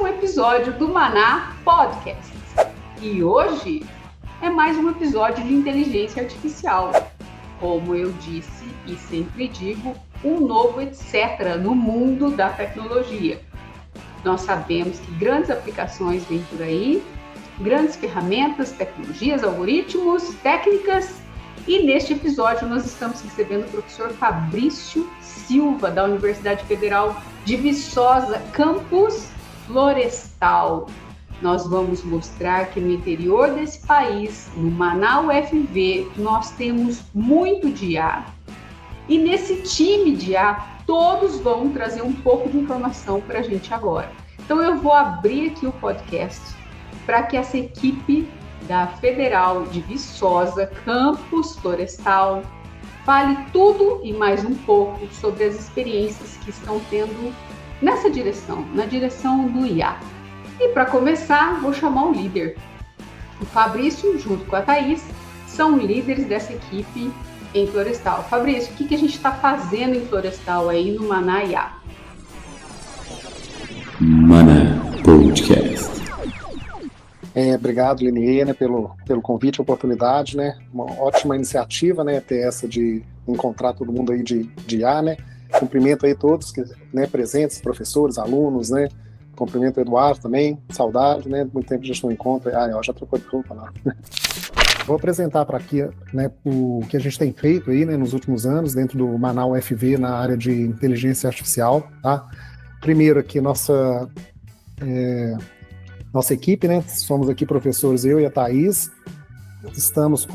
um episódio do Maná Podcast. E hoje é mais um episódio de inteligência artificial. Como eu disse e sempre digo, um novo etc. no mundo da tecnologia. Nós sabemos que grandes aplicações vêm por aí, grandes ferramentas, tecnologias, algoritmos, técnicas. E neste episódio nós estamos recebendo o professor Fabrício Silva, da Universidade Federal de Viçosa, campus Florestal. Nós vamos mostrar que no interior desse país, no Maná UFV, nós temos muito de IA. E nesse time de IA, todos vão trazer um pouco de informação para a gente agora. Então eu vou abrir aqui o podcast para que essa equipe da Federal de Viçosa, campus Florestal, fale tudo e mais um pouco sobre as experiências que estão tendo nessa direção, na direção do IA. E para começar, vou chamar o líder. O Fabrício, junto com a Thaís, são líderes dessa equipe em Florestal. Fabrício, o que a gente está fazendo em Florestal aí no Maná IA? Maná Podcast. Obrigado, Linier, pelo convite, oportunidade, né? Uma ótima iniciativa, né? Ter essa de encontrar todo mundo aí de IA, né? Cumprimento aí todos que, né, presentes, professores, alunos, né? Cumprimento o Eduardo também, saudade, né? Muito tempo a gente não encontra. Já trocou de roupa lá. Vou apresentar para aqui, né, o que a gente tem feito aí, né, nos últimos anos dentro do Maná UFV na área de inteligência artificial, tá? Primeiro aqui nossa equipe, né? Somos aqui professores, eu e a Thaís. Estamos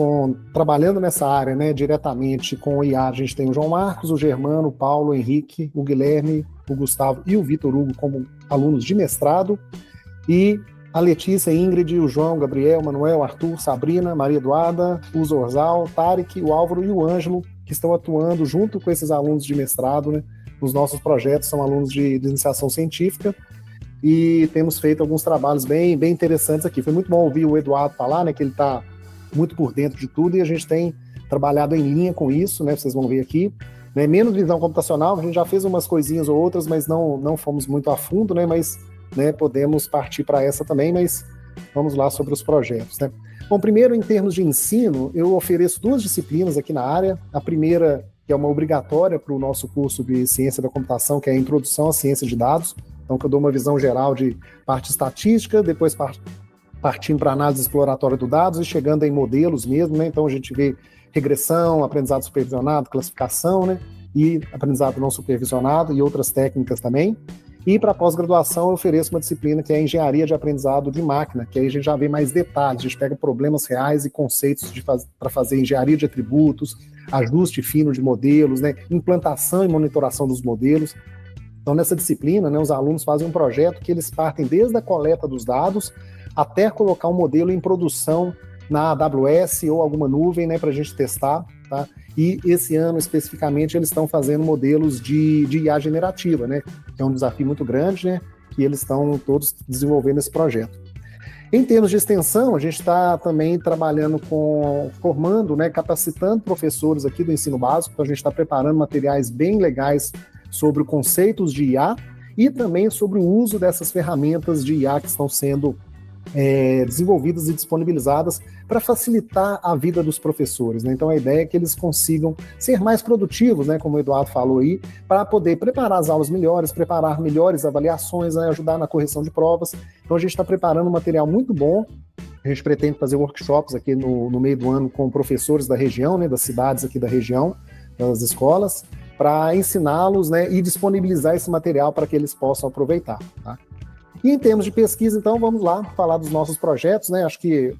trabalhando nessa área, né, diretamente com o IA. A gente tem o João Marcos, o Germano, o Paulo, o Henrique, o Guilherme, o Gustavo e o Vitor Hugo como alunos de mestrado. E a Letícia, a Ingrid, o João, o Gabriel, o Manuel, o Arthur, Sabrina, Maria Eduarda, o Zorzal, o Tarek, o Álvaro e o Ângelo, que estão atuando junto com esses alunos de mestrado, né, nos nossos projetos. São alunos de iniciação científica. E temos feito alguns trabalhos bem interessantes aqui. Foi muito bom ouvir o Eduardo falar, né, que ele está muito por dentro de tudo, e a gente tem trabalhado em linha com isso, né, vocês vão ver aqui, né, menos visão computacional, a gente já fez umas coisinhas ou outras, mas não fomos muito a fundo, né, mas, né, podemos partir para essa também, mas vamos lá sobre os projetos, né. Bom, primeiro, em termos de ensino, eu ofereço 2 disciplinas aqui na área. A primeira, que é uma obrigatória para o nosso curso de Ciência da Computação, que é a Introdução à Ciência de Dados, então que eu dou uma visão geral de parte estatística, depois partindo para análise exploratória do dados e chegando em modelos mesmo, né? Então a gente vê regressão, aprendizado supervisionado, classificação, né? E aprendizado não supervisionado e outras técnicas também. E para pós-graduação eu ofereço uma disciplina que é a Engenharia de Aprendizado de Máquina, que aí a gente já vê mais detalhes, a gente pega problemas reais e conceitos para fazer engenharia de atributos, ajuste fino de modelos, né? Implantação e monitoração dos modelos. Então nessa disciplina, né, os alunos fazem um projeto que eles partem desde a coleta dos dados até colocar um modelo em produção na AWS ou alguma nuvem, né, para a gente testar, tá? E esse ano, especificamente, eles estão fazendo modelos de IA generativa, né, que é um desafio muito grande, né, que eles estão todos desenvolvendo esse projeto. Em termos de extensão, a gente está também trabalhando formando, né, capacitando professores aqui do ensino básico, então a gente está preparando materiais bem legais sobre conceitos de IA e também sobre o uso dessas ferramentas de IA que estão sendo desenvolvidas e disponibilizadas para facilitar a vida dos professores, né? Então a ideia é que eles consigam ser mais produtivos, né, como o Eduardo falou aí, para poder preparar as aulas melhores, preparar melhores avaliações, né, ajudar na correção de provas. Então a gente está preparando um material muito bom. A gente pretende fazer workshops aqui no meio do ano com professores da região, né, das cidades aqui da região, das escolas, para ensiná-los, né, e disponibilizar esse material para que eles possam aproveitar, tá? E em termos de pesquisa, então, vamos lá falar dos nossos projetos, né? Acho que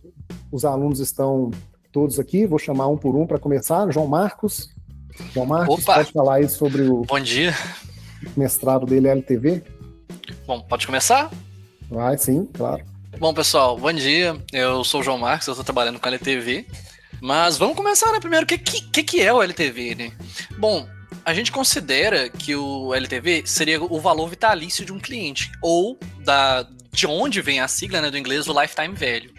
os alunos estão todos aqui, vou chamar um por um para começar. João Marcos. João Marcos, Opa. Pode falar aí sobre o Bom dia. mestrado dele, LTV? Bom, pode começar? Vai, sim, claro. Bom, pessoal, bom dia. Eu sou o João Marcos, eu estou trabalhando com a LTV. Mas vamos começar, né? Primeiro, o que é o LTV, né? Bom, a gente considera que o LTV seria o valor vitalício de um cliente, ou de onde vem a sigla, né, do inglês, o Lifetime Value.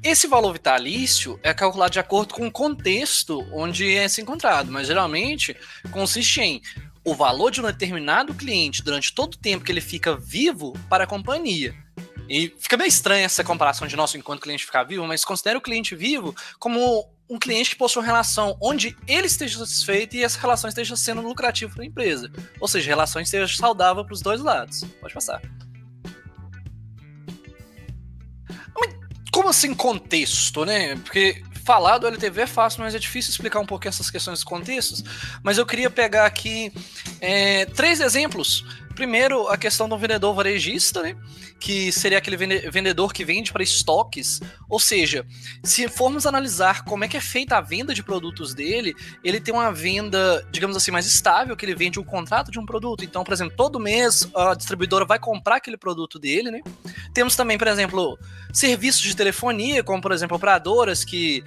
Esse valor vitalício é calculado de acordo com o contexto onde é se encontrado, mas geralmente consiste em o valor de um determinado cliente durante todo o tempo que ele fica vivo para a companhia. E fica meio estranha essa comparação de nosso enquanto cliente ficar vivo, mas considere o cliente vivo como um cliente que possui uma relação onde ele esteja satisfeito e essa relação esteja sendo lucrativa para a empresa. Ou seja, a relação esteja saudável para os dois lados. Pode passar. Mas como assim contexto, né? Porque falar do LTV é fácil, mas é difícil explicar um pouco essas questões de contextos. Mas eu queria pegar aqui 3 exemplos. Primeiro, a questão do vendedor varejista, né? Que seria aquele vendedor que vende para estoques. Ou seja, se formos analisar como é que é feita a venda de produtos dele, ele tem uma venda, digamos assim, mais estável, que ele vende um contrato de um produto. Então, por exemplo, todo mês a distribuidora vai comprar aquele produto dele, né? Temos também, por exemplo, serviços de telefonia, como, por exemplo, operadoras de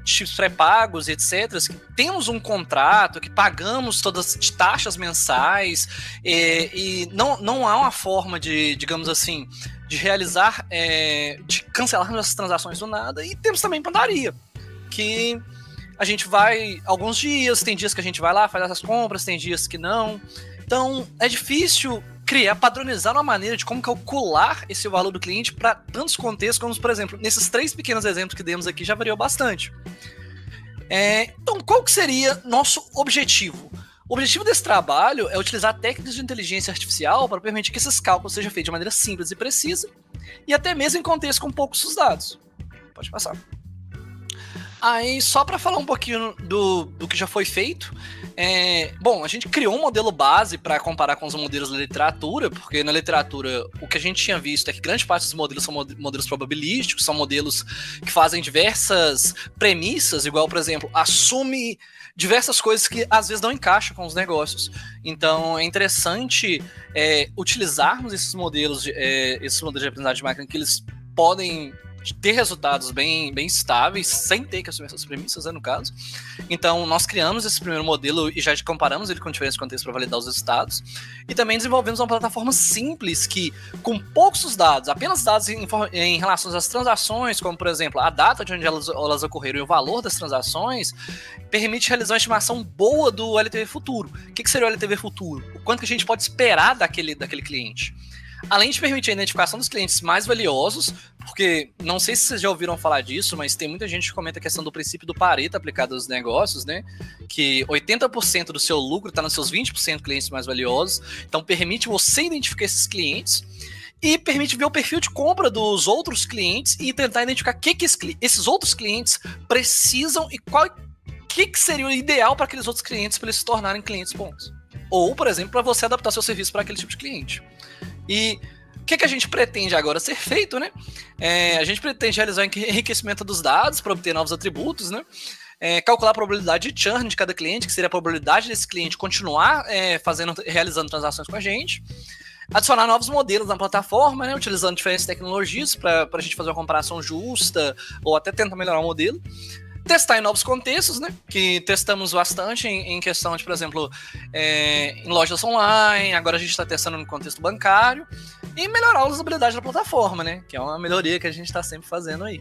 chips pré-pagos, etc. Que temos um contrato, que pagamos todas as taxas mensais, e não há uma forma de, digamos assim, de realizar, de cancelar essas transações do nada. E temos também padaria, que a gente vai alguns dias, tem dias que a gente vai lá, faz essas compras, tem dias que não. Então, é difícil padronizar uma maneira de como calcular esse valor do cliente para tantos contextos, como, por exemplo, nesses 3 pequenos exemplos que demos aqui, já variou bastante. Então, qual que seria nosso objetivo? O objetivo desse trabalho é utilizar técnicas de inteligência artificial para permitir que esses cálculos sejam feitos de maneira simples e precisa, e até mesmo em contexto com poucos dados. Pode passar. Aí, só para falar um pouquinho do que já foi feito, bom, a gente criou um modelo base para comparar com os modelos da literatura, porque na literatura o que a gente tinha visto é que grande parte dos modelos são modelos probabilísticos, são modelos que fazem diversas premissas, igual, por exemplo, assume diversas coisas que às vezes não encaixam com os negócios. Então é interessante utilizarmos esses modelos de aprendizagem de máquina, que eles podem ter resultados bem estáveis, sem ter que assumir essas premissas, no caso. Então, nós criamos esse primeiro modelo e já comparamos ele com diferentes contextos para validar os resultados. E também desenvolvemos uma plataforma simples que, com poucos dados, apenas dados em relação às transações, como, por exemplo, a data de onde elas ocorreram e o valor das transações, permite realizar uma estimação boa do LTV futuro. O que seria o LTV futuro? O quanto que a gente pode esperar daquele cliente? Além de permitir a identificação dos clientes mais valiosos, porque não sei se vocês já ouviram falar disso, mas tem muita gente que comenta a questão do princípio do Pareto aplicado aos negócios, né? Que 80% do seu lucro está nos seus 20% de clientes mais valiosos. Então permite você identificar esses clientes e permite ver o perfil de compra dos outros clientes e tentar identificar o que esses outros clientes precisam e que seria o ideal para aqueles outros clientes para eles se tornarem clientes bons. Ou, por exemplo, para você adaptar seu serviço para aquele tipo de cliente. E o que a gente pretende agora ser feito, né? A gente pretende realizar o enriquecimento dos dados para obter novos atributos, né? Calcular a probabilidade de churn de cada cliente, que seria a probabilidade desse cliente continuar realizando transações com a gente. Adicionar novos modelos na plataforma, né? Utilizando diferentes tecnologias para a gente fazer uma comparação justa ou até tentar melhorar o modelo. Testar em novos contextos, né? Que testamos bastante em questão de, por exemplo, em lojas online, agora a gente está testando no contexto bancário, e melhorar a usabilidade da plataforma, né? Que é uma melhoria que a gente está sempre fazendo aí.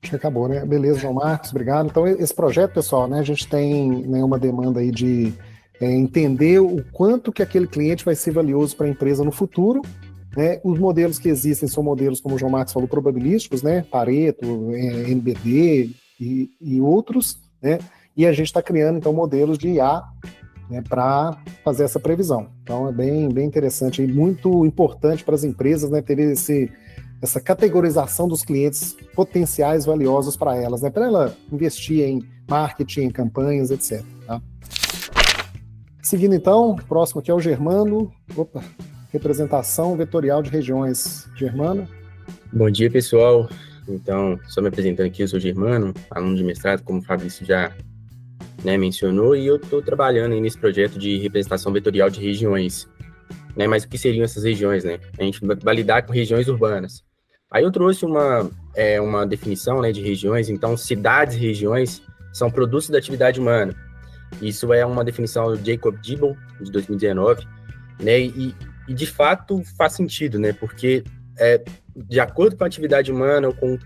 Acho que acabou, né? Beleza, João Marcos, obrigado. Então, esse projeto, pessoal, né? A gente tem uma demanda aí de entender o quanto que aquele cliente vai ser valioso para a empresa no futuro. Os modelos que existem são modelos, como o João Marcos falou, probabilísticos, né? Pareto, NBD e outros, né? E a gente está criando, então, modelos de IA, né, para fazer essa previsão. Então, é bem interessante e muito importante para as empresas, né, ter essa categorização dos clientes potenciais valiosos para elas, né? Para ela investir em marketing, em campanhas, etc. Tá? Seguindo, então, o próximo aqui é o Germano. Representação vetorial de regiões. Germano? Bom dia, pessoal. Então, só me apresentando aqui, eu sou Germano, aluno de mestrado, como o Fabrício já mencionou, e eu estou trabalhando aí nesse projeto de representação vetorial de regiões. Mas o que seriam essas regiões, né? A gente vai lidar com regiões urbanas. Aí eu trouxe uma definição, né, de regiões. Então, cidades e regiões são produtos da atividade humana. Isso é uma definição do Jacob Dibbon, de 2019, né? E de fato faz sentido, né? Porque de acordo com a atividade humana, com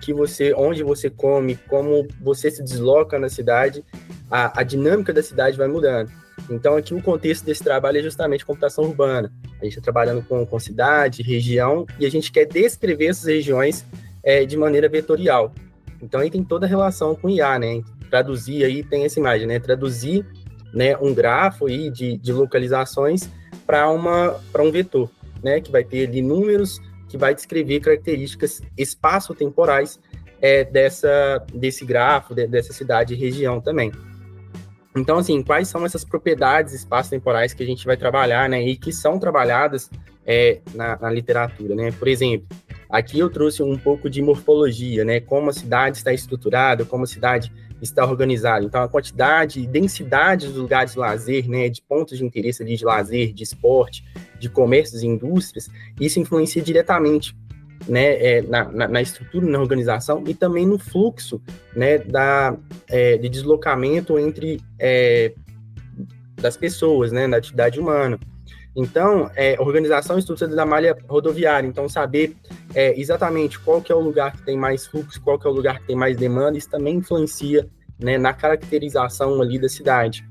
onde você come, como você se desloca na cidade, a dinâmica da cidade vai mudando. Então, aqui o contexto desse trabalho é justamente computação urbana. A gente está trabalhando com cidade, região, e a gente quer descrever essas regiões de maneira vetorial. Então, aí tem toda a relação com IA, né? Traduzir, aí tem essa imagem, né? Traduzir, né, um grafo aí de localizações para um vetor, né? Que vai ter ali números, que vai descrever características espaço-temporais desse grafo, dessa cidade e região também. Então, assim, quais são essas propriedades espaço-temporais que a gente vai trabalhar, né, e que são trabalhadas na literatura, né? Por exemplo, aqui eu trouxe um pouco de morfologia, né, como a cidade está estruturada, como a cidade está organizada. Então, a quantidade e densidade dos lugares de lazer, né, de pontos de interesse ali de lazer, de esporte, de comércios e indústrias, isso influencia diretamente, né, na estrutura, na organização e também no fluxo, né, de deslocamento entre das pessoas, né, na atividade humana. Então, organização e estrutura da malha rodoviária, então saber exatamente qual que é o lugar que tem mais fluxo, qual que é o lugar que tem mais demanda, isso também influencia, né, na caracterização ali da cidade.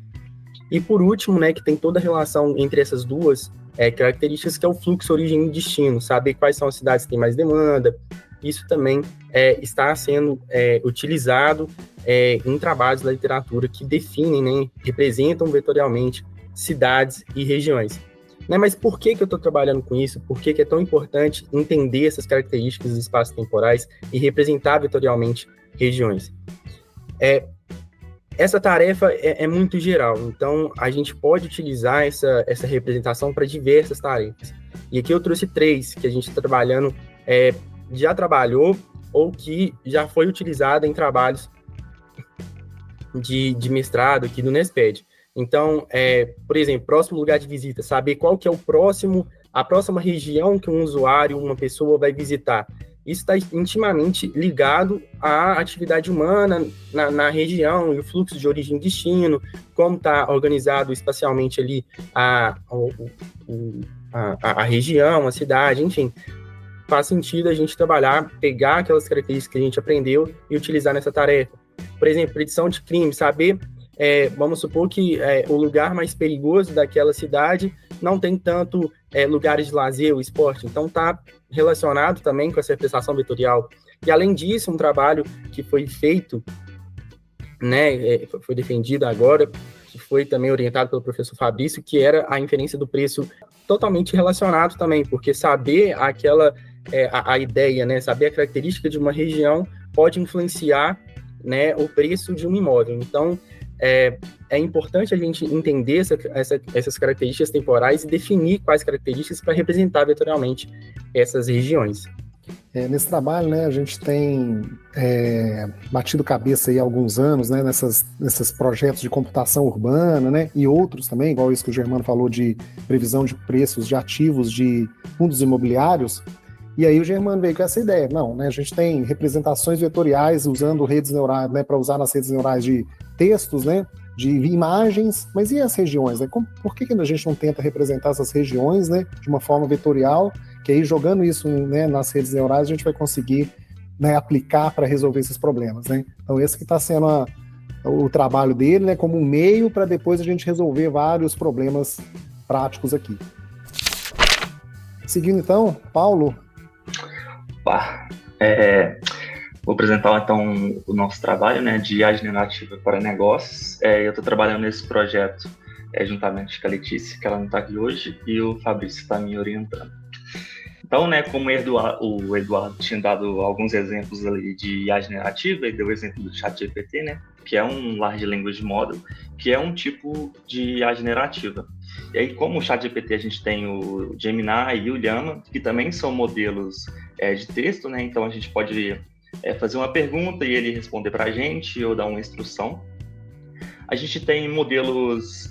E por último, né, que tem toda a relação entre essas duas características, que é o fluxo, origem e destino, saber quais são as cidades que têm mais demanda. Isso também está sendo utilizado em trabalhos da literatura que definem, né, representam vetorialmente cidades e regiões. Né, mas por que eu estou trabalhando com isso? Por que é tão importante entender essas características dos espaços temporais e representar vetorialmente regiões? Essa tarefa é muito geral, então a gente pode utilizar essa representação para diversas tarefas. E aqui eu trouxe 3 que a gente está trabalhando, já trabalhou ou que já foi utilizada em trabalhos de mestrado aqui no NESPED. Então, por exemplo, próximo lugar de visita, saber qual que é a próxima região que um usuário, uma pessoa vai visitar. Isso está intimamente ligado à atividade humana na região e o fluxo de origem e destino, como está organizado espacialmente ali a região, a cidade, enfim. Faz sentido a gente trabalhar, pegar aquelas características que a gente aprendeu e utilizar nessa tarefa. Por exemplo, predição de crime, saber, vamos supor que o lugar mais perigoso daquela cidade não tem tanto lugares de lazer ou esporte, então está relacionado também com essa representação vetorial. E além disso, um trabalho que foi feito, né, foi defendido agora, que foi também orientado pelo professor Fabrício, que era a inferência do preço totalmente relacionado também, porque saber a ideia, né, saber a característica de uma região pode influenciar, né, o preço de um imóvel. Então, é importante a gente entender essas características temporais e definir quais características para representar vetorialmente essas regiões. Nesse trabalho, né, a gente tem batido cabeça aí há alguns anos, né, nesses projetos de computação urbana, né, e outros também, igual isso que o Germano falou de previsão de preços de ativos de fundos imobiliários. E aí o Germano veio com essa ideia. Não, né, a gente tem representações vetoriais usando redes neurais, né, para usar nas redes neurais de textos, né, de imagens, mas e as regiões? Né? Por que a gente não tenta representar essas regiões, né, de uma forma vetorial, que aí jogando isso, né, nas redes neurais a gente vai conseguir, né, aplicar para resolver esses problemas, né? Então esse que está sendo o trabalho dele, né, como um meio para depois a gente resolver vários problemas práticos aqui. Seguindo então, Paulo. Vou apresentar então o nosso trabalho, né, de IA generativa para negócios. Eu estou trabalhando nesse projeto juntamente com a Letícia, que ela não está aqui hoje, e o Fabrício está me orientando. Então, né, como o Eduardo tinha dado alguns exemplos ali de IA generativa, ele deu o exemplo do ChatGPT, né, que é um Large Language Model, que é um tipo de IA generativa. E aí, como o ChatGPT, a gente tem o Gemini e o Llama, que também são modelos de texto, né, então a gente pode fazer uma pergunta e ele responder para a gente ou dar uma instrução. A gente tem modelos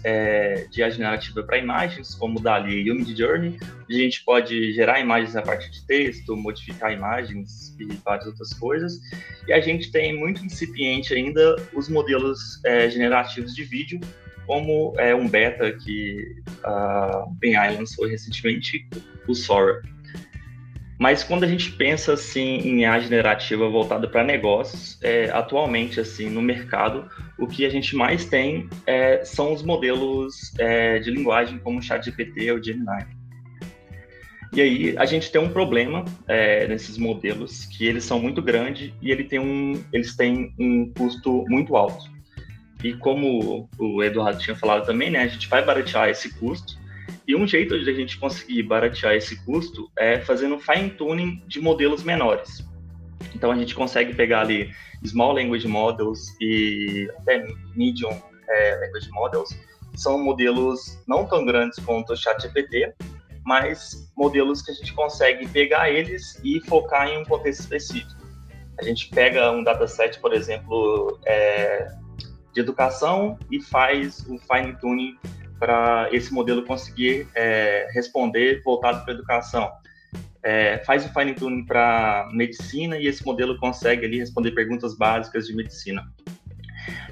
de IA generativa para imagens, como o DALL-E e o Midjourney. A gente pode gerar imagens a partir de texto, modificar imagens e várias outras coisas. E a gente tem muito incipiente ainda os modelos generativos de vídeo, como um beta que a OpenAI lançou recentemente, o Sora. Mas quando a gente pensa assim em IA generativa voltada para negócios, atualmente assim no mercado, o que a gente mais tem são os modelos de linguagem como o ChatGPT ou o Gemini. E aí a gente tem um problema nesses modelos, que eles são muito grandes e eles têm um custo muito alto. E como o Eduardo tinha falado também, né, a gente vai baratear esse custo. E um jeito de a gente conseguir baratear esse custo é fazendo fine-tuning de modelos menores. Então, a gente consegue pegar ali Small Language Models e até Medium Language Models. São modelos não tão grandes quanto o ChatGPT, mas modelos que a gente consegue pegar eles e focar em um contexto específico. A gente pega um dataset, por exemplo, de educação e faz o fine-tuning para esse modelo conseguir responder voltado para a educação. Faz o fine-tuning para medicina e esse modelo consegue ali responder perguntas básicas de medicina.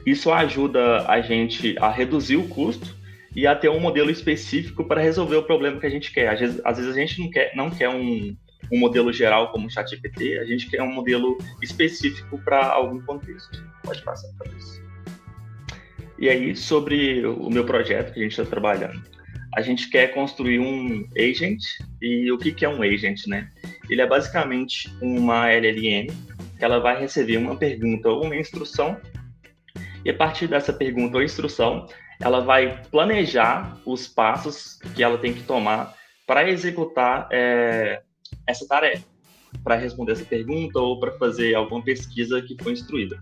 Isso ajuda a gente a reduzir o custo e a ter um modelo específico para resolver o problema que a gente quer. Às vezes a gente não quer um modelo geral como o ChatGPT, a gente quer um modelo específico para algum contexto. Pode passar para isso. E aí, sobre o meu projeto que a gente está trabalhando, a gente quer construir um agent. E o que é um agent, né? Ele é basicamente uma LLM, que ela vai receber uma pergunta ou uma instrução, e a partir dessa pergunta ou instrução, ela vai planejar os passos que ela tem que tomar para executar essa tarefa, para responder essa pergunta ou para fazer alguma pesquisa que foi instruída.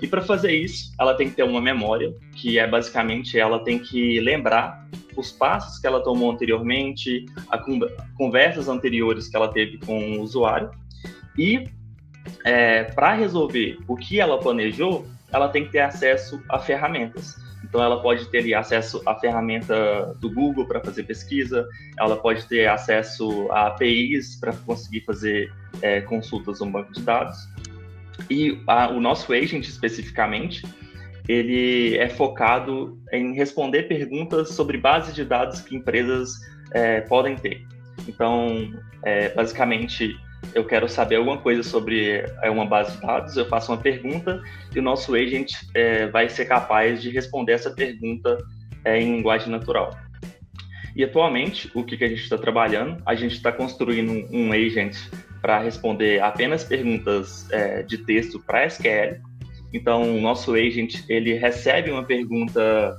E para fazer isso, ela tem que ter uma memória, que basicamente ela tem que lembrar os passos que ela tomou anteriormente, conversas anteriores que ela teve com o usuário. E para resolver o que ela planejou, ela tem que ter acesso a ferramentas. Então, ela pode ter ali acesso à ferramenta do Google para fazer pesquisa, ela pode ter acesso a APIs para conseguir fazer consultas no banco de dados. E o nosso agent, especificamente, ele é focado em responder perguntas sobre bases de dados que empresas podem ter. Então, basicamente, eu quero saber alguma coisa sobre uma base de dados, eu faço uma pergunta e o nosso agent vai ser capaz de responder essa pergunta em linguagem natural. E, atualmente, o que a gente está trabalhando? A gente está construindo um agent para responder apenas perguntas de texto para SQL. Então, o nosso agent, ele recebe uma pergunta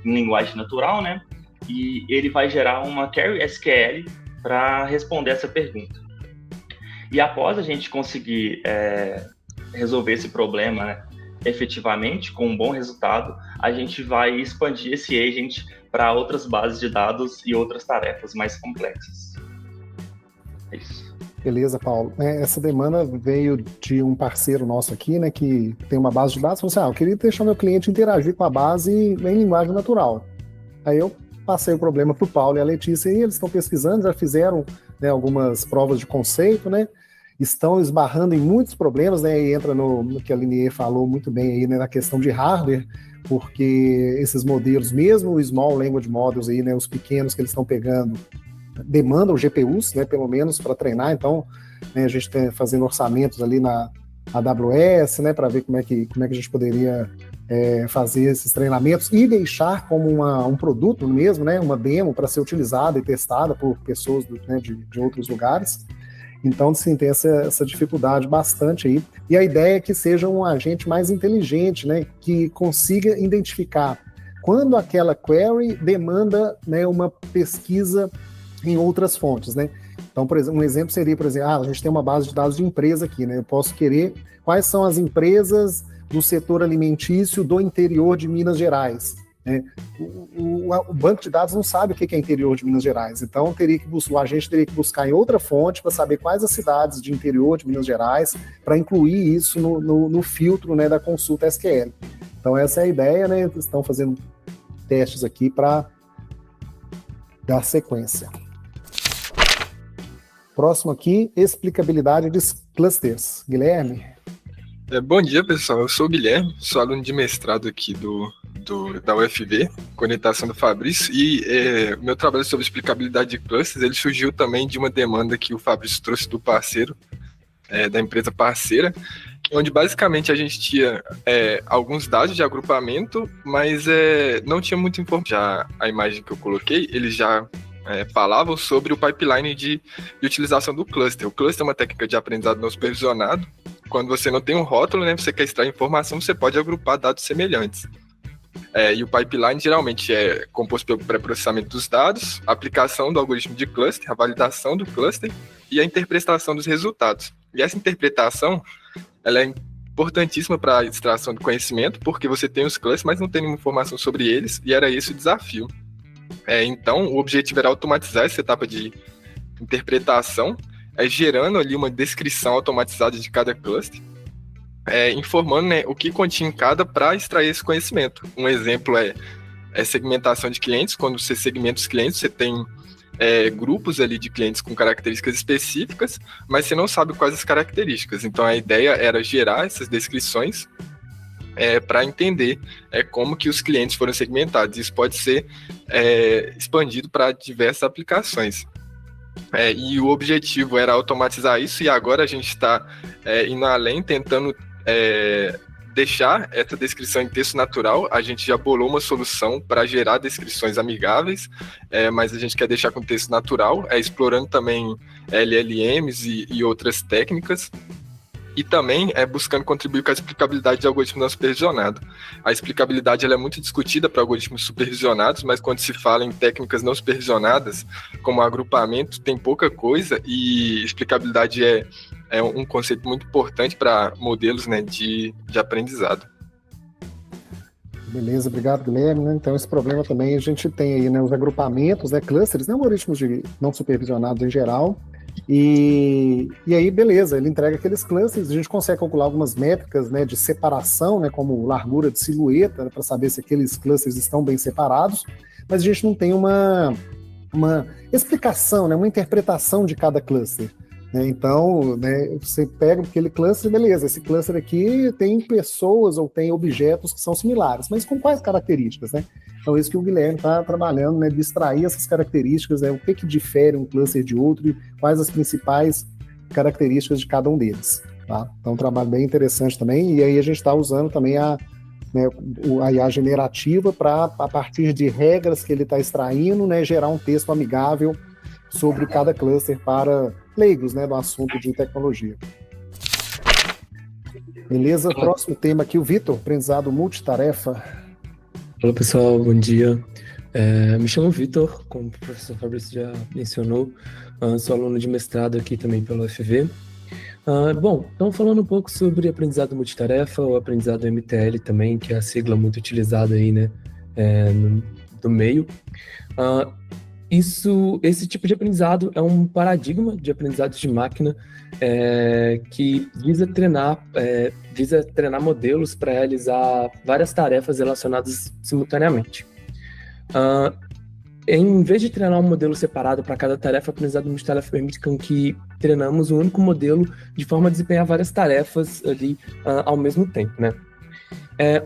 em linguagem natural, né? E ele vai gerar uma query SQL para responder essa pergunta. E após a gente conseguir resolver esse problema, né, efetivamente, com um bom resultado, a gente vai expandir esse agent para outras bases de dados e outras tarefas mais complexas. É isso. Beleza, Paulo. Essa demanda veio de um parceiro nosso aqui, né, que tem uma base de dados, falou assim, eu queria deixar meu cliente interagir com a base em linguagem natural. Aí eu passei o problema para o Paulo e a Letícia, e eles estão pesquisando, já fizeram, né, algumas provas de conceito, né, estão esbarrando em muitos problemas, né, e entra no que a Linier falou muito bem aí, né, na questão de hardware, porque esses modelos, mesmo os Small Language Models aí, né, os pequenos que eles estão pegando, demandam GPUs, né, pelo menos para treinar. Então, né, a gente está fazendo orçamentos ali na AWS, né, para ver como é que a gente poderia fazer esses treinamentos e deixar como um produto mesmo, né, uma demo para ser utilizada e testada por pessoas de outros lugares. Então, sim, tem essa dificuldade bastante aí. E a ideia é que seja um agente mais inteligente, né, que consiga identificar quando aquela query demanda, né, uma pesquisa em outras fontes, né? Então, por exemplo, um exemplo seria, por exemplo, a gente tem uma base de dados de empresa aqui, né? Eu posso querer quais são as empresas do setor alimentício do interior de Minas Gerais, né? O banco de dados não sabe o que é interior de Minas Gerais, então o agente teria que buscar em outra fonte para saber quais as cidades de interior de Minas Gerais, para incluir isso no filtro, né, da consulta SQL. Então, essa é a ideia, né? Estão fazendo testes aqui para dar sequência. Próximo aqui, explicabilidade de clusters. Guilherme? Bom dia, pessoal. Eu sou o Guilherme, sou aluno de mestrado aqui do da UFV, com orientação do Fabrício, e o meu trabalho sobre explicabilidade de clusters, ele surgiu também de uma demanda que o Fabrício trouxe do parceiro, da empresa parceira, onde basicamente a gente tinha alguns dados de agrupamento, mas não tinha muita informação. Já a imagem que eu coloquei, eles já falavam sobre o pipeline de utilização do cluster. O cluster é uma técnica de aprendizado não supervisionado. Quando você não tem um rótulo, né, você quer extrair informação, você pode agrupar dados semelhantes. E o pipeline geralmente é composto pelo pré-processamento dos dados, a aplicação do algoritmo de cluster, a validação do cluster e a interpretação dos resultados. E essa interpretação, ela é importantíssima para a extração do conhecimento, porque você tem os clusters, mas não tem nenhuma informação sobre eles, e era esse o desafio. Então, o objetivo era automatizar essa etapa de interpretação, gerando ali uma descrição automatizada de cada cluster, informando, né, o que continha em cada para extrair esse conhecimento. Um exemplo é segmentação de clientes. Quando você segmenta os clientes, você tem grupos ali de clientes com características específicas, mas você não sabe quais as características. Então a ideia era gerar essas descrições para entender como que os clientes foram segmentados. Isso pode ser expandido para diversas aplicações. E o objetivo era automatizar isso, e agora a gente está indo além, tentando deixar essa descrição em texto natural. A gente já bolou uma solução para gerar descrições amigáveis, mas a gente quer deixar com texto natural, explorando também LLMs e outras técnicas, e também buscando contribuir com a explicabilidade de algoritmo não supervisionado. A explicabilidade ela é muito discutida para algoritmos supervisionados, mas quando se fala em técnicas não supervisionadas, como agrupamento, tem pouca coisa, e explicabilidade é um conceito muito importante para modelos, né, de aprendizado. Beleza, obrigado, Guilherme. Né? Então, esse problema também a gente tem aí, né, os agrupamentos, né, clusters, né, algoritmos não supervisionados em geral. E aí, beleza, ele entrega aqueles clusters, a gente consegue calcular algumas métricas, né, de separação, né, como largura de silhueta, né, para saber se aqueles clusters estão bem separados, mas a gente não tem uma explicação, né, uma interpretação de cada cluster. Então, né, você pega aquele cluster, beleza, esse cluster aqui tem pessoas ou tem objetos que são similares, mas com quais características, né? Então, é isso que o Guilherme está trabalhando, né, de extrair essas características, né, o que difere um cluster de outro e quais as principais características de cada um deles. Tá? Então, um trabalho bem interessante também, e aí a gente está usando também a IA generativa para, a partir de regras que ele está extraindo, né, gerar um texto amigável sobre cada cluster para leigos, né, do assunto de tecnologia. Beleza? Próximo tema aqui, o Vitor, aprendizado multitarefa. Olá pessoal, bom dia. Me chamo Vitor, como o professor Fabrício já mencionou, sou aluno de mestrado aqui também pela UFV. Bom, então falando um pouco sobre aprendizado multitarefa, ou aprendizado MTL também, que é a sigla muito utilizada aí, né, do meio. Esse tipo de aprendizado é um paradigma de aprendizado de máquina que visa treinar modelos para realizar várias tarefas relacionadas simultaneamente. Em vez de treinar um modelo separado para cada tarefa, o aprendizado multitarefa permite que treinamos um único modelo de forma a desempenhar várias tarefas ali ao mesmo tempo, né?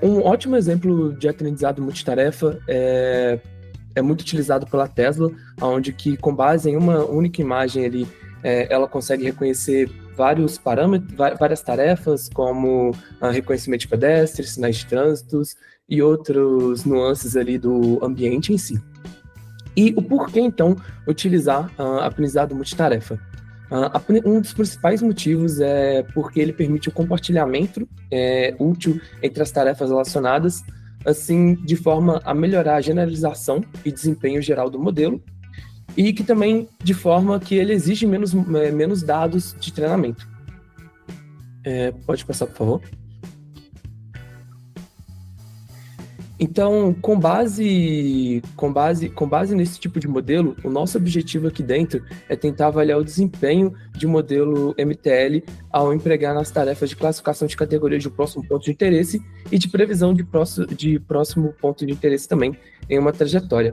Um ótimo exemplo de aprendizado multitarefa é muito utilizado pela Tesla, onde que com base em uma única imagem ali, ela consegue reconhecer vários parâmetros, várias tarefas, como reconhecimento de pedestres, sinais de trânsito e outros nuances ali do ambiente em si. E o porquê, então, utilizar aprendizado multitarefa? Um dos principais motivos é porque ele permite o compartilhamento útil entre as tarefas relacionadas, assim, de forma a melhorar a generalização e desempenho geral do modelo, e que também de forma que ele exige menos dados de treinamento. Pode passar, por favor? Então, com base nesse tipo de modelo, o nosso objetivo aqui dentro é tentar avaliar o desempenho de um modelo MTL ao empregar nas tarefas de classificação de categorias de próximo ponto de interesse e de previsão de próximo ponto de interesse também em uma trajetória.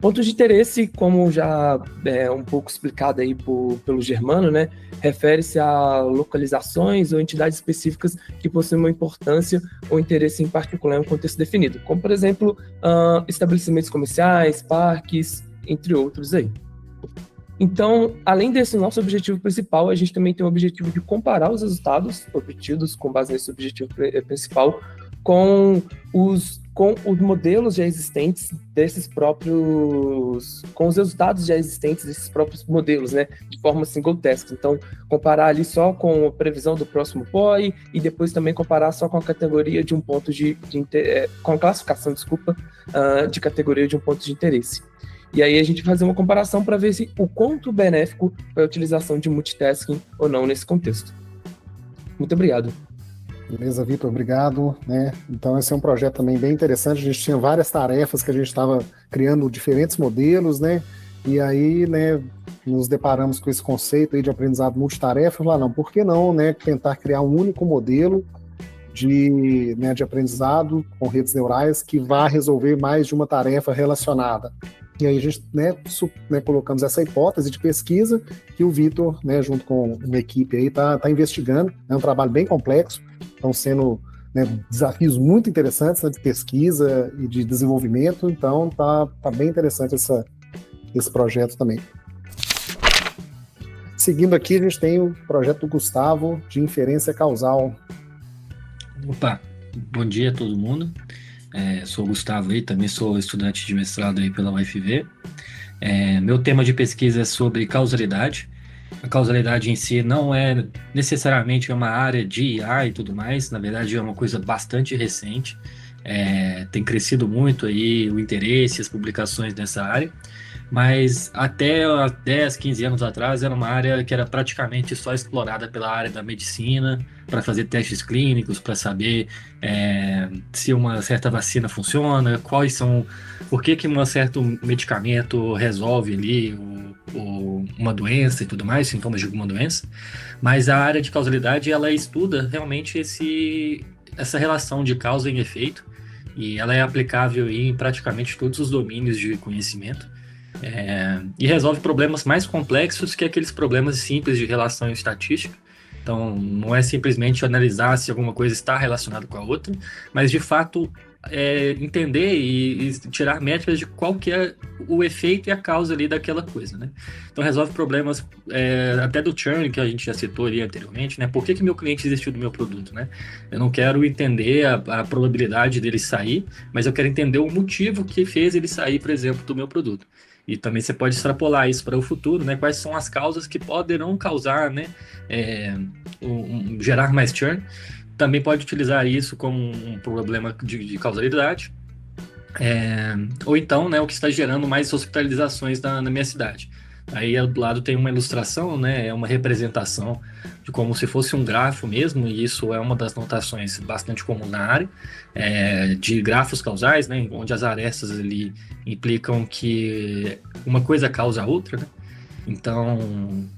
Pontos de interesse, como já é um pouco explicado aí pelo Germano, né, refere-se a localizações ou entidades específicas que possuem uma importância ou interesse em particular em um contexto definido, como, por exemplo, estabelecimentos comerciais, parques, entre outros aí. Então, além desse nosso objetivo principal, a gente também tem o objetivo de comparar os resultados obtidos com base nesse objetivo principal com os modelos já existentes com os resultados já existentes desses próprios modelos, né, de forma single task. Então, comparar ali só com a previsão do próximo POI e depois também comparar só com a categoria de um ponto com a classificação, de categoria de um ponto de interesse. E aí a gente fazer uma comparação para ver se o quanto benéfico foi a utilização de multitasking ou não nesse contexto. Muito obrigado. Beleza, Vitor, obrigado. Então esse é um projeto também bem interessante. A gente tinha várias tarefas que a gente estava criando diferentes modelos, né? E aí, nos deparamos com esse conceito aí de aprendizado multitarefa. Não, por que não, tentar criar um único modelo de aprendizado com redes neurais que vá resolver mais de uma tarefa relacionada. E aí a gente colocamos essa hipótese de pesquisa que o Vitor, junto com uma equipe aí, tá investigando. É um trabalho bem complexo, estão sendo desafios muito interessantes de pesquisa e de desenvolvimento, então tá bem interessante esse projeto também. Seguindo aqui, a gente tem o projeto do Gustavo de inferência causal. Opa, bom dia a todo mundo. Sou o Gustavo aí, também sou estudante de mestrado aí pela UFV. Meu tema de pesquisa é sobre causalidade. A causalidade em si não é necessariamente uma área de IA e tudo mais, na verdade é uma coisa bastante recente. Tem crescido muito aí o interesse, as publicações nessa área, mas até 10, 15 anos atrás era uma área que era praticamente só explorada pela área da medicina, para fazer testes clínicos, para saber se uma certa vacina funciona, por que um certo medicamento resolve ali uma doença e tudo mais, sintomas de alguma doença. Mas a área de causalidade, ela estuda realmente essa relação de causa e efeito, e ela é aplicável em praticamente todos os domínios de conhecimento. E resolve problemas mais complexos que aqueles problemas simples de relação estatística. Então, não é simplesmente analisar se alguma coisa está relacionada com a outra, mas, de fato, entender e tirar métricas de qual que é o efeito e a causa ali daquela coisa, né? Então, resolve problemas até do churn, que a gente já citou ali anteriormente, né? Por que meu cliente desistiu do meu produto, né? Eu não quero entender a probabilidade dele sair, mas eu quero entender o motivo que fez ele sair, por exemplo, do meu produto. E também você pode extrapolar isso para o futuro, né? Quais são as causas que poderão causar, né? Gerar mais churn. Também pode utilizar isso como um problema de causalidade. Ou então, né, o que está gerando mais hospitalizações na minha cidade. Aí do lado tem uma ilustração, né? É uma representação de como se fosse um grafo mesmo, e isso é uma das notações bastante comum na área, de grafos causais, né? Onde as arestas ali implicam que uma coisa causa a outra, né? Então,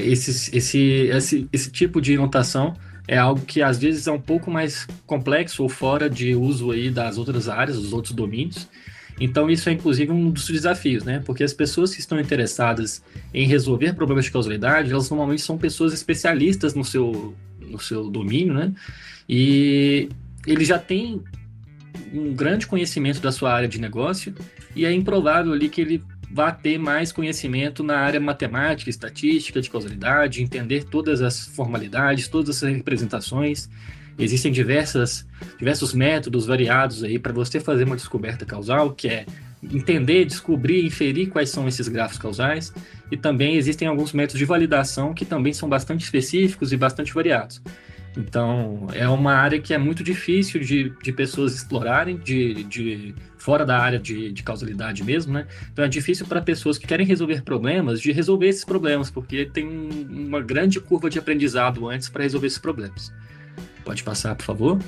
esse tipo de notação é algo que às vezes é um pouco mais complexo ou fora de uso aí das outras áreas, dos outros domínios. Então isso é inclusive um dos desafios, né? Porque as pessoas que estão interessadas em resolver problemas de causalidade, elas normalmente são pessoas especialistas no seu domínio, né? E ele já tem um grande conhecimento da sua área de negócio, e é improvável ali que ele vá ter mais conhecimento na área matemática, estatística, de causalidade, entender todas as formalidades, todas as representações. Existem diversos métodos variados aí para você fazer uma descoberta causal, que é entender, descobrir, inferir quais são esses grafos causais, e também existem alguns métodos de validação que também são bastante específicos e bastante variados. Então, é uma área que é muito difícil de pessoas explorarem, fora da área de causalidade mesmo, né? Então, é difícil para pessoas que querem resolver problemas, de resolver esses problemas, porque tem uma grande curva de aprendizado antes para resolver esses problemas. Pode passar, por favor.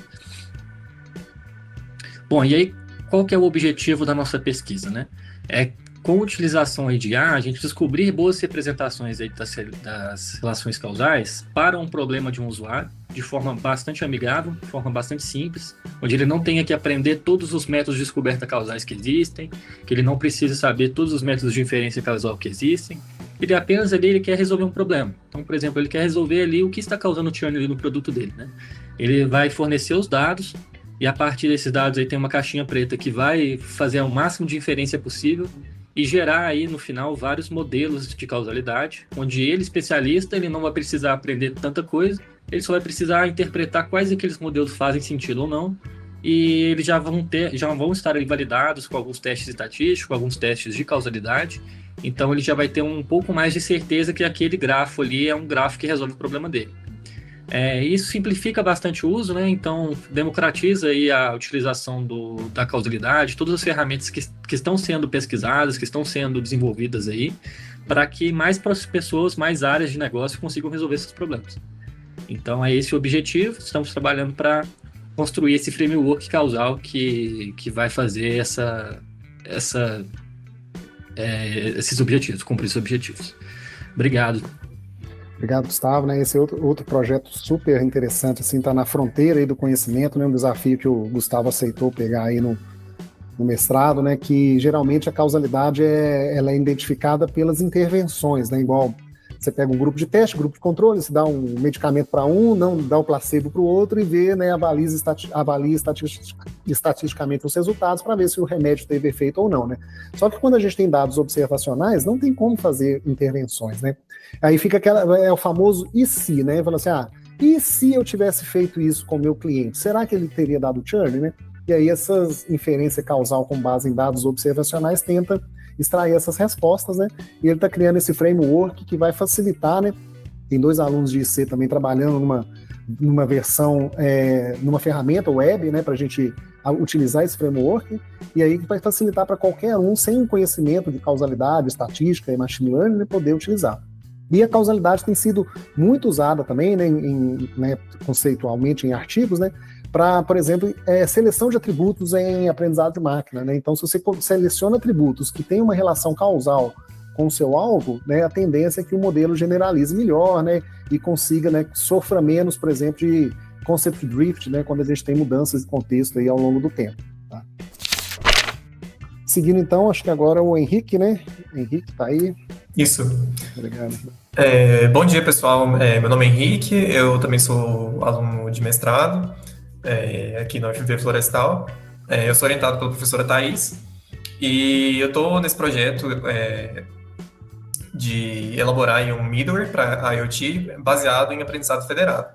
Bom, e aí, qual que é o objetivo da nossa pesquisa, né? É com a utilização aí de IA, a gente descobrir boas representações aí das relações causais para um problema de um usuário, de forma bastante amigável, de forma bastante simples, onde ele não tenha que aprender todos os métodos de descoberta causais que existem, que ele não precise saber todos os métodos de inferência causal que existem. Ele apenas ele quer resolver um problema. Então, por exemplo, ele quer resolver ali o que está causando churn ali no produto dele, né? Ele vai fornecer os dados e a partir desses dados aí tem uma caixinha preta que vai fazer o máximo de inferência possível e gerar aí no final vários modelos de causalidade, onde ele, especialista, ele não vai precisar aprender tanta coisa, ele só vai precisar interpretar quais daqueles modelos fazem sentido ou não, e eles já vão estar ali validados com alguns testes estatísticos, com alguns testes de causalidade. Então ele já vai ter um pouco mais de certeza que aquele grafo ali é um grafo que resolve o problema dele. Isso simplifica bastante o uso, né? Então democratiza aí a utilização da causalidade, todas as ferramentas que estão sendo pesquisadas, que estão sendo desenvolvidas aí, para que mais pessoas, mais áreas de negócio consigam resolver esses problemas. Então é esse o objetivo, estamos trabalhando para construir esse framework causal que vai fazer esses objetivos, cumprir esses objetivos. Obrigado. Obrigado, Gustavo. Né? Esse é outro projeto super interessante, assim, tá na fronteira aí do conhecimento, né? Um desafio que o Gustavo aceitou pegar aí no mestrado, né? Que geralmente a causalidade ela é identificada pelas intervenções, né? Igual você pega um grupo de teste, grupo de controle, você dá um medicamento para um, não dá um placebo para o outro e vê, né? Avalia estatisticamente os resultados para ver se o remédio teve efeito ou não, né? Só que quando a gente tem dados observacionais, não tem como fazer intervenções, né? Aí fica o famoso e se, né? Fala assim, e se eu tivesse feito isso com o meu cliente? Será que ele teria dado churn, né? E aí essas inferência causal com base em dados observacionais tenta extrair essas respostas, né? E ele está criando esse framework que vai facilitar, né? Tem 2 alunos de IC também trabalhando numa versão, numa ferramenta web, né? Para a gente utilizar esse framework, e aí vai facilitar para qualquer um, sem um conhecimento de causalidade, estatística e machine learning, né, poder utilizar. E a causalidade tem sido muito usada também, né, conceitualmente em artigos, né, para, por exemplo, seleção de atributos em aprendizado de máquina. Né? Então, se você seleciona atributos que têm uma relação causal com o seu alvo, né, a tendência é que o modelo generalize melhor, né, e consiga, né, sofra menos, por exemplo, de concept drift, né, quando a gente tem mudanças de contexto aí ao longo do tempo. Tá? Seguindo, então, acho que agora o Henrique, né? Henrique, tá aí. Isso. Obrigado. Bom dia, pessoal. Meu nome é Henrique, eu também sou aluno de mestrado aqui na UFV Florestal. Eu sou orientado pela professora Thaís e eu estou nesse projeto de elaborar um middleware para IoT baseado em aprendizado federado.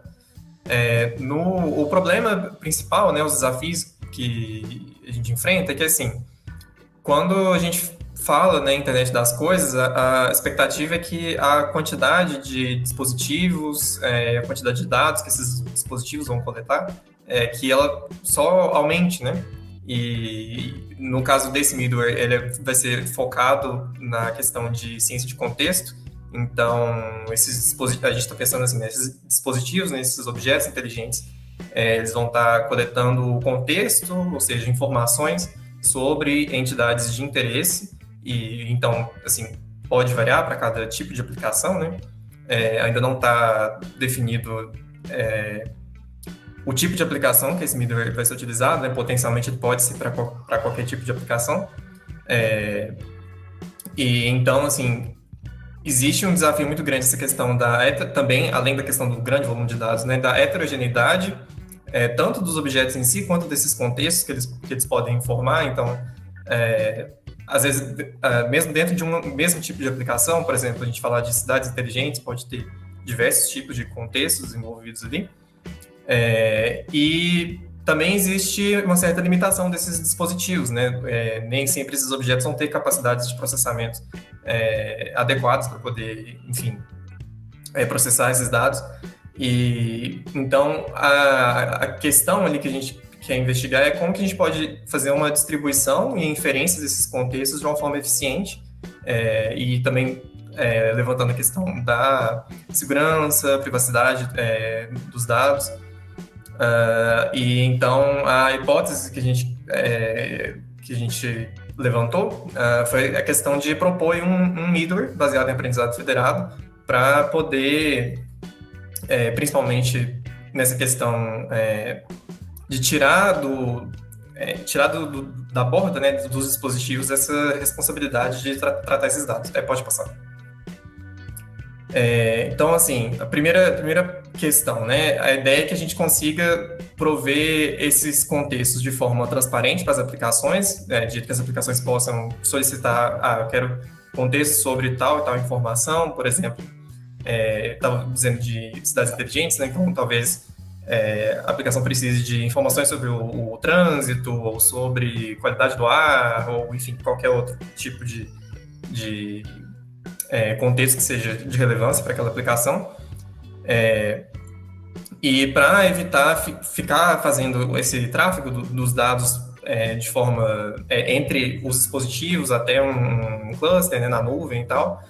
O problema principal, né, os desafios que a gente enfrenta é que, assim, quando a gente fala na internet das coisas, a expectativa é que a quantidade de dispositivos, a quantidade de dados que esses dispositivos vão coletar, que ela só aumente, né? E no caso desse middleware, ele vai ser focado na questão de ciência de contexto. Então, a gente está pensando assim, esses dispositivos, né, esses objetos inteligentes, eles vão estar coletando o contexto, ou seja, informações sobre entidades de interesse. E então, assim, pode variar para cada tipo de aplicação, né? Ainda não está definido o tipo de aplicação que esse middleware vai ser utilizado, né? Potencialmente ele pode ser para qualquer tipo de aplicação. E então, assim, existe um desafio muito grande essa questão também, além da questão do grande volume de dados, né? Da heterogeneidade, tanto dos objetos em si, quanto desses contextos que eles podem informar. Então, às vezes, mesmo dentro de um mesmo tipo de aplicação, por exemplo, a gente falar de cidades inteligentes, pode ter diversos tipos de contextos envolvidos ali. E também existe uma certa limitação desses dispositivos, né? Nem sempre esses objetos vão ter capacidades de processamento adequadas para poder, enfim, processar esses dados. E então a questão ali que a gente quer investigar é como que a gente pode fazer uma distribuição e inferências desses contextos de uma forma eficiente, e também levantando a questão da segurança, privacidade dos dados. E então a hipótese que a gente levantou foi a questão de propor um middleware baseado em aprendizado federado para poder, principalmente nessa questão de tirar da borda, né, dos dispositivos essa responsabilidade de tratar esses dados. Pode passar. Então, assim, a primeira questão, né, a ideia é que a gente consiga prover esses contextos de forma transparente para as aplicações, de que as aplicações possam solicitar, eu quero contexto sobre tal e tal informação, por exemplo, estava dizendo de cidades inteligentes, né, então talvez a aplicação precise de informações sobre o trânsito, ou sobre qualidade do ar, ou enfim, qualquer outro tipo de contexto que seja de relevância para aquela aplicação. E para evitar ficar fazendo esse tráfego dos dados de forma entre os dispositivos até um cluster, né, na nuvem e tal,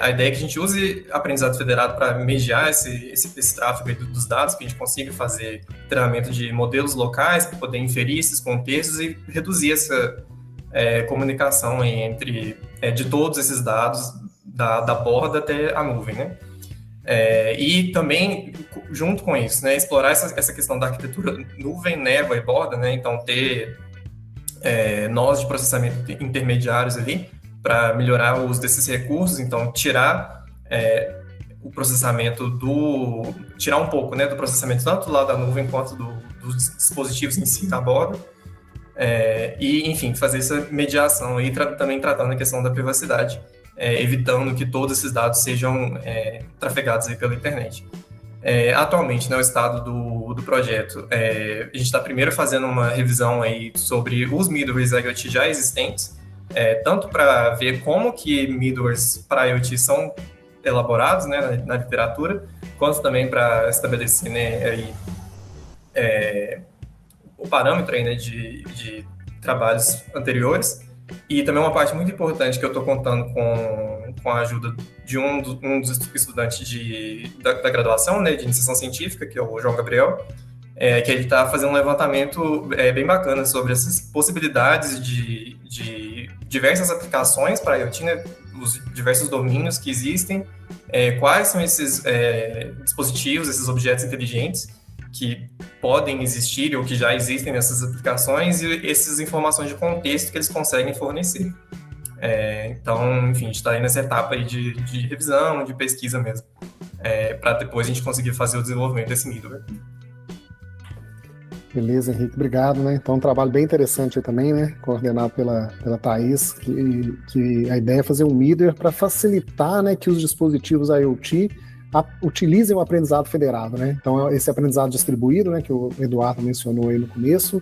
a ideia é que a gente use aprendizado federado para mediar esse tráfego dos dados, que a gente consiga fazer treinamento de modelos locais para poder inferir esses contextos e reduzir essa comunicação entre de todos esses dados da borda até a nuvem, né? E também, junto com isso, né, explorar essa questão da arquitetura nuvem, névoa e borda, né? Então, ter nós de processamento intermediários ali para melhorar o uso desses recursos. Então, tirar o processamento tirar um pouco, né, do processamento tanto lá da nuvem quanto dos dispositivos em si da borda. E, enfim, fazer essa mediação aí, também tratando a questão da privacidade, evitando que todos esses dados sejam trafegados aí pela internet. Atualmente, né, o estado do projeto, a gente está primeiro fazendo uma revisão aí sobre os middlewares IoT já existentes, tanto para ver como que middlewares para IoT são elaborados, né, na literatura, quanto também para estabelecer, né, o parâmetro aí, né, de trabalhos anteriores. E também uma parte muito importante que eu estou contando com a ajuda de um dos estudantes da graduação, né, de iniciação científica, que é o João Gabriel, que ele está fazendo um levantamento bem bacana sobre essas possibilidades de diversas aplicações para IoT, né, os diversos domínios que existem, quais são esses dispositivos, esses objetos inteligentes que podem existir ou que já existem nessas aplicações e essas informações de contexto que eles conseguem fornecer. Então, enfim, a gente está aí nessa etapa aí de revisão, de pesquisa mesmo, para depois a gente conseguir fazer o desenvolvimento desse middleware. Beleza, Henrique, obrigado, né? Então, um trabalho bem interessante aí também, né? Coordenado pela Thaís, que a ideia é fazer um middleware para facilitar, né, que os dispositivos IoT utilizem o aprendizado federado, né? Então, esse aprendizado distribuído, né, que o Eduardo mencionou aí no começo,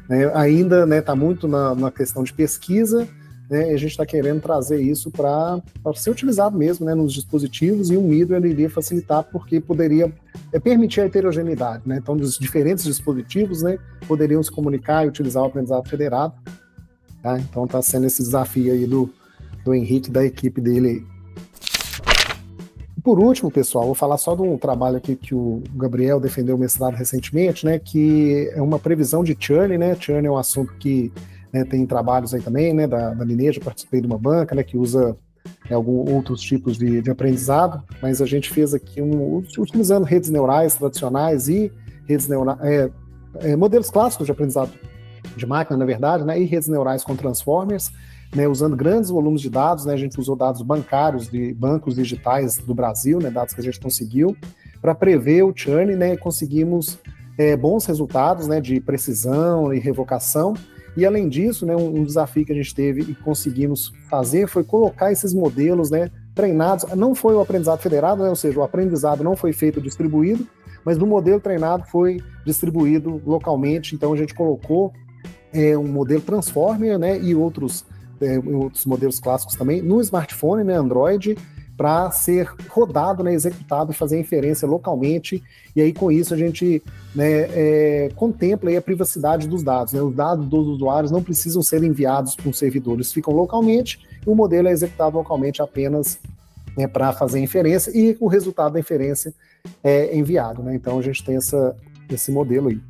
né, ainda está muito na questão de pesquisa, né, e a gente está querendo trazer isso para ser utilizado mesmo, né, nos dispositivos, e o middleware iria facilitar porque poderia permitir a heterogeneidade, né? Então, dos diferentes dispositivos, né, poderiam se comunicar e utilizar o aprendizado federado. Tá? Então, está sendo esse desafio aí do Henrique e da equipe dele aí. Por último, pessoal, vou falar só de um trabalho aqui que o Gabriel defendeu o mestrado recentemente, né, que é uma previsão de churn, né? Churn é um assunto que, né, tem trabalhos aí também, né, da Lineage, eu participei de uma banca, né, que usa alguns outros tipos de aprendizado, mas a gente fez aqui utilizando redes neurais tradicionais e redes neurais, modelos clássicos de aprendizado de máquina, na verdade, né, e redes neurais com transformers, né, usando grandes volumes de dados, né, a gente usou dados bancários de bancos digitais do Brasil, né, dados que a gente conseguiu, para prever o churn, né, e conseguimos bons resultados, né, de precisão e revocação. E além disso, né, um desafio que a gente teve e conseguimos fazer foi colocar esses modelos, né, treinados. Não foi o aprendizado federado, né, ou seja, o aprendizado não foi feito distribuído, mas no modelo treinado foi distribuído localmente. Então a gente colocou um modelo Transformer, né, e outros modelos clássicos também no smartphone, né, Android, para ser rodado, né, executado e fazer inferência localmente. E aí com isso a gente, né, contempla aí a privacidade dos dados, né? Os dados dos usuários não precisam ser enviados para um servidor, eles ficam localmente e o modelo é executado localmente apenas, né, para fazer inferência, e o resultado da inferência é enviado, né? Então a gente tem esse modelo aí.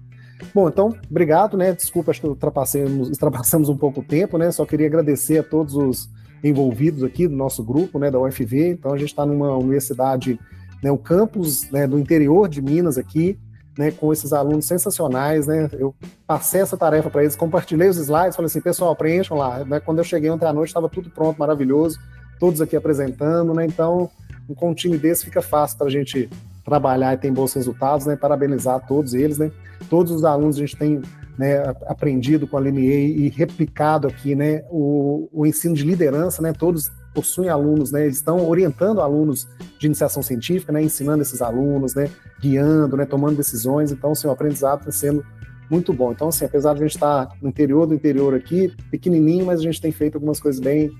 Bom, então, obrigado, né? Desculpa, acho que ultrapassamos um pouco o tempo, né? Só queria agradecer a todos os envolvidos aqui do nosso grupo, né, da UFV. Então, a gente está numa universidade, né, o campus, né, do interior de Minas aqui, né, com esses alunos sensacionais, né? Eu passei essa tarefa para eles, compartilhei os slides, falei assim, pessoal, preencham lá. Né? Quando eu cheguei ontem à noite, estava tudo pronto, maravilhoso, todos aqui apresentando, né? Então, com um time desse fica fácil para a gente trabalhar e ter bons resultados, né? Parabenizar a todos eles, né? Todos os alunos a gente tem, né, aprendido com a LME e replicado aqui, né, o ensino de liderança, né? Todos possuem alunos, né? Estão orientando alunos de iniciação científica, né? Ensinando esses alunos, né? Guiando, né? Tomando decisões. Então, assim, o aprendizado está sendo muito bom. Então, assim, apesar de a gente estar no interior do interior aqui, pequenininho, mas a gente tem feito algumas coisas bem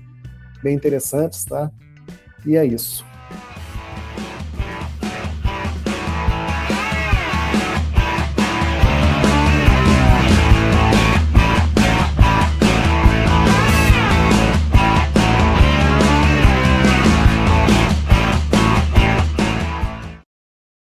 interessantes, tá? E é isso.